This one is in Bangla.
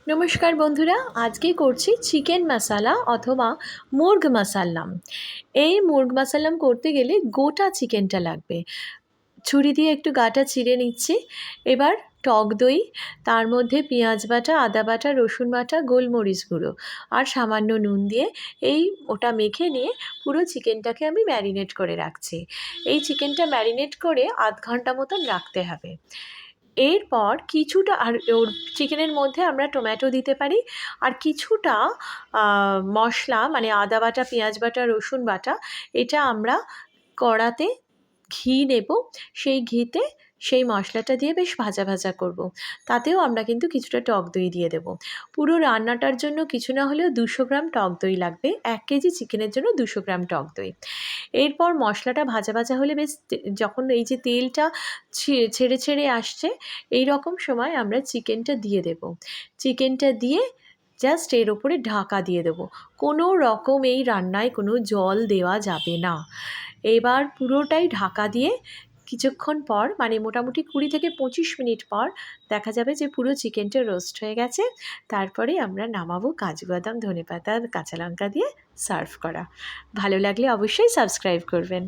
নমস্কার বন্ধুরা, আজকে করছি চিকেন মশালা অথবা মুর্গ মশাল্লাম। এই মুর্গ মশাল্লাম করতে গেলে গোটা চিকেনটা লাগবে। ছুরি দিয়ে একটু গাটা চিড়ে নিচ্ছি। এবার টক দই, তার মধ্যে পেঁয়াজ বাটা, আদা বাটা, রসুন বাটা, গোলমরিচ গুঁড়ো আর সামান্য নুন দিয়ে ওটা মেখে নিয়ে পুরো চিকেনটাকে আমি ম্যারিনেট করে রাখছি। এই চিকেনটা ম্যারিনেট করে আধ ঘন্টা মতন রাখতে হবে। এরপর কিছুটা আর ওর চিকেনের মধ্যে আমরা টমেটো দিতে পারি, আর কিছুটা মশলা মানে আদা বাটা, পেঁয়াজ বাটা, রসুন বাটা, এটা আমরা কড়াতে ঘি নেব। সেই ঘিতে সেই মশলাটা দিয়ে বেশ ভাজা ভাজা করব। তাতেও আমরা কিন্তু কিছুটা টক দই দিয়ে দেব। পুরো রান্নাটার জন্য কিছু না হলেও 200 গ্রাম টক দই লাগবে। 1 কেজি চিকেনের জন্য 200 গ্রাম টক দই। এরপর মশলাটা ভাজা ভাজা হলে বেশ যখন এই যে তেলটা ছেড়ে ছেড়ে আসছে, এই রকম সময় আমরা চিকেনটা দিয়ে দেব। চিকেনটা দিয়ে জাস্ট এর ওপরে ঢাকা দিয়ে দেব। কোনো রকম এই রান্নায় কোনো জল দেওয়া যাবে না। এবার পুরোটাই ঢাকা দিয়ে কিছুক্ষণ পর, মানে মোটামুটি 20 থেকে 25 মিনিট পর দেখা যাবে যে পুরো চিকেনটা রোস্ট হয়ে গেছে। তারপরে আমরা নামাবো কাজু বাদাম, ধনেপাতা, কাঁচা লঙ্কা দিয়ে সার্ভ করা। ভালো লাগলে অবশ্যই সাবস্ক্রাইব করবেন।